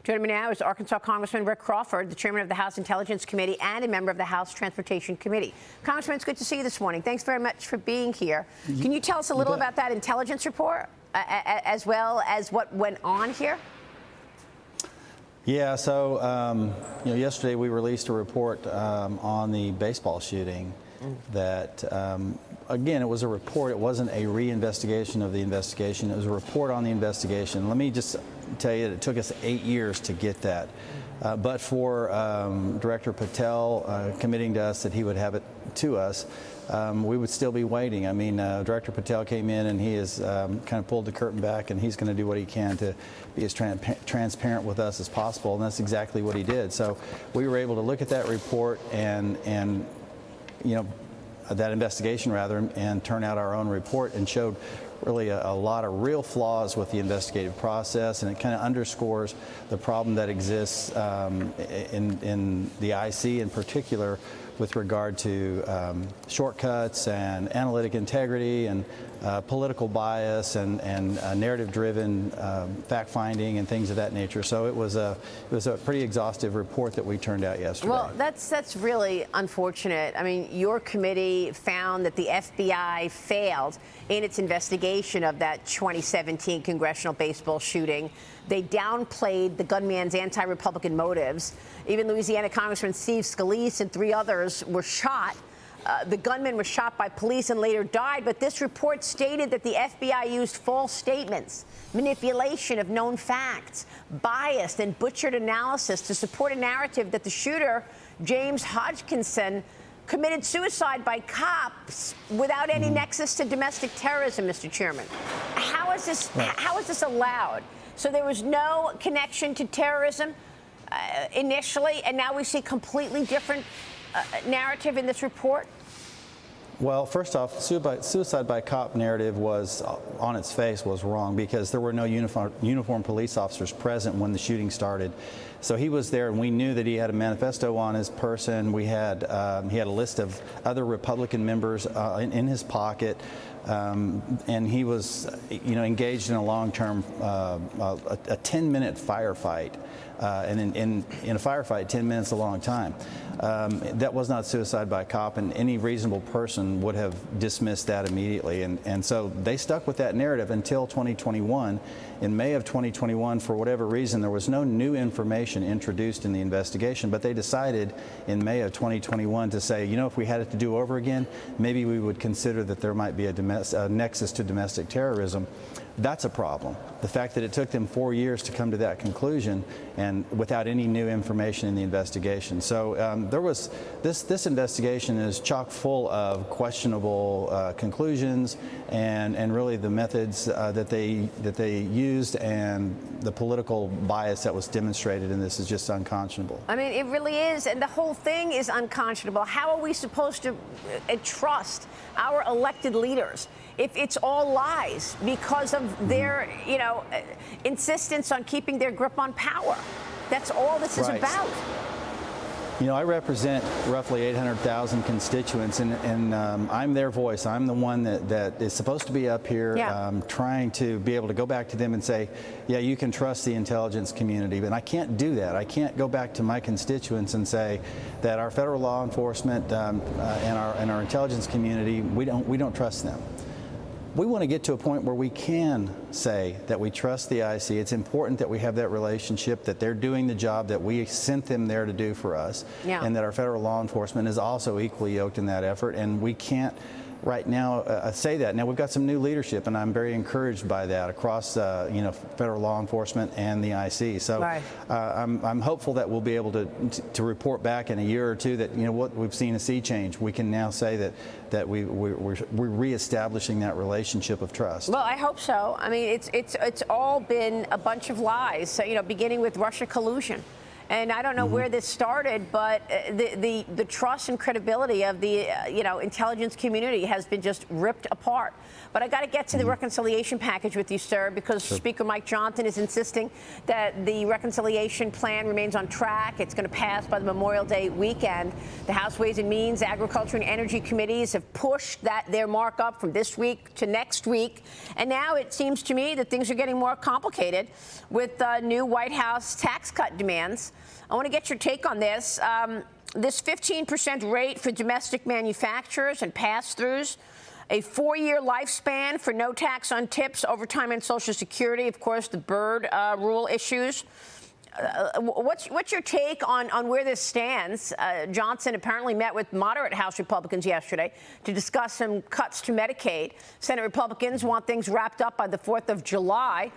Joining me now is Arkansas Congressman Rick Crawford, the chairman of the House Intelligence Committee and a member of the House Transportation Committee. Congressman, it's good to see you this morning. Thanks very much for being here. Can you tell us a little about that intelligence report, as well as what went on here? Yeah, so yesterday we released a report on the baseball shooting that, again, it was a report. It wasn't a reinvestigation of the investigation. It was a report on the investigation. Let me just tell you that it took us 8 years to get that. But for Director Patel committing to us that he would have it to us, we would still be waiting. I mean, Director Patel came in and he has kind of pulled the curtain back, and he's going to do what he can to be as transparent with us as possible, and that's exactly what he did. So we were able to look at that report and that investigation rather, and turn out our own report, and showed really a lot of real flaws with the investigative process, and it kind of underscores the problem that exists in the IC in particular with regard to shortcuts and analytic integrity and political bias and narrative-driven fact-finding and things of that nature. So it was a pretty exhaustive report that we turned out yesterday. Well, that's really unfortunate. I mean, your committee found that the FBI failed in its investigation of that 2017 congressional baseball shooting. They downplayed the gunman's anti-Republican motives. Even Louisiana Congressman Steve Scalise and 3 others were shot. The gunman was shot by police and later died, but this report stated that the FBI used false statements, manipulation of known facts, biased and butchered analysis to support a narrative that the shooter, James Hodgkinson, committed suicide by cops without any nexus to domestic terrorism, Mr. Chairman. How is this allowed? So there was no connection to terrorism initially, and now we see completely different narrative in this report? Well, first off, suicide by cop narrative was, on its face, was wrong, because there were no uniformed police officers present when the shooting started. So he was there, and we knew that he had a manifesto on his person. We had he had a list of other Republican members in his pocket, and he was, engaged in a long-term, a 10-minute firefight. And in a firefight, 10 minutes is a long time. That was not suicide by cop, and any reasonable person would have dismissed that immediately. And so they stuck with that narrative until 2021. In May of 2021, for whatever reason, there was no new information introduced in the investigation, but they decided in May of 2021 to say, if we had it to do over again, maybe we would consider that there might be a nexus to domestic terrorism. That's a problem. The fact that it took them 4 years to come to that conclusion, and without any new information in the investigation. So there was this investigation is chock full of questionable conclusions, and really the methods that they used and the political bias that was demonstrated in this is just unconscionable. I mean, it really is, and the whole thing is unconscionable. How are we supposed to trust our elected leaders if it's all lies because of their, insistence on keeping their grip on power? That's all this is about. I represent roughly 800,000 constituents, and I'm their voice. I'm the one that is supposed to be up here trying to be able to go back to them and say, yeah, you can trust the intelligence community. But I can't do that. I can't go back to my constituents and say that our federal law enforcement and our intelligence community, we don't trust them. We want to get to a point where we can say that we trust the IC. It's important that we have that relationship, that they're doing the job that we sent them there to do for us, and that our federal law enforcement is also equally yoked in that effort. And we can't right now say that. Now, we've got some new leadership, and I'm very encouraged by that across federal law enforcement and the IC. So I'm hopeful that we'll be able to report back in a year or two that what we've seen a sea change. We can now say that we're reestablishing that relationship of trust. Well, I hope so. I mean, it's all been a bunch of lies. So, beginning with Russia collusion. And I don't know where this started, but the trust and credibility of the intelligence community has been just ripped apart. But I got to get to the reconciliation package with you, sir, because Speaker Mike Johnson is insisting that the reconciliation plan remains on track. It's going to pass by the Memorial Day weekend. The House Ways and Means, Agriculture and Energy committees have pushed their markup from this week to next week. And now it seems to me that things are getting more complicated with new White House tax cut demands. I want to get your take on this. This 15% rate for domestic manufacturers and pass-throughs, a 4-year lifespan for no tax on tips, overtime, and Social Security. Of course, the Byrd rule issues. What's your take on where this stands? Johnson apparently met with moderate House Republicans yesterday to discuss some cuts to Medicaid. Senate Republicans want things wrapped up by the 4th of July.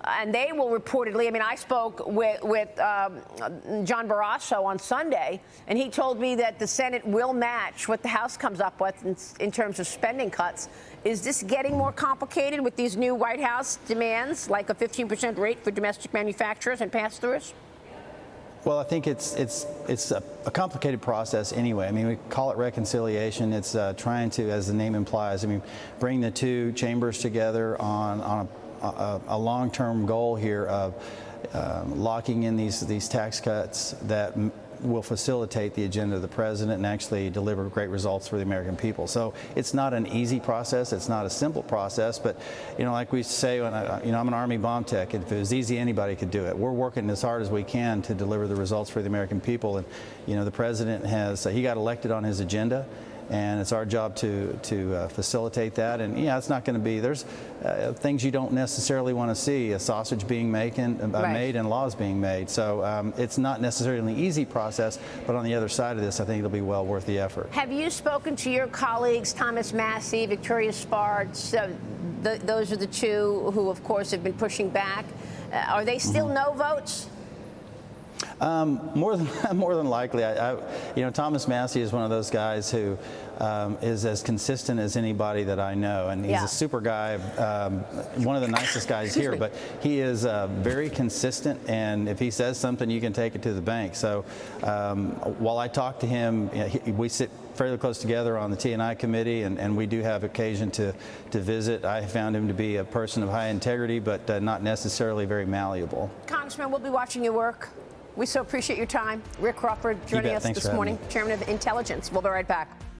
And they will reportedly, I spoke with John Barrasso on Sunday, and he told me that the Senate will match what the House comes up with in terms of spending cuts. Is this getting more complicated with these new White House demands, like a 15% rate for domestic manufacturers and pass-throughs? Well, I think it's a complicated process anyway. We call it reconciliation. It's trying to, as the name implies, bring the two chambers together on a long-term goal here of locking in these tax cuts that will facilitate the agenda of the president and actually deliver great results for the American people. So it's not an easy process. It's not a simple process. But, like we say, when I'm an Army bomb tech. If it was easy, anybody could do it. We're working as hard as we can to deliver the results for the American people. And, the president he got elected on his agenda. And it's our job to facilitate that. And it's not going to be, there's things you don't necessarily want to see, a sausage being made and laws being made. So it's not necessarily an easy process, but on the other side of this, I think it'll be well worth the effort. Have you spoken to your colleagues, Thomas Massie, Victoria Spartz? Those are the two who, of course, have been pushing back. Are they still no votes? More than likely. Thomas Massie is one of those guys who is as consistent as anybody that I know, and he's a super guy, one of the nicest guys here. But he is very consistent, and if he says something, you can take it to the bank. So while I talk to him, we sit fairly close together on the T&I committee, and we do have occasion to visit. I found him to be a person of high integrity, but not necessarily very malleable. Congressman, we'll be watching your work. We so appreciate your time. Rick Crawford joining us this morning, Chairman of Intelligence. We'll be right back.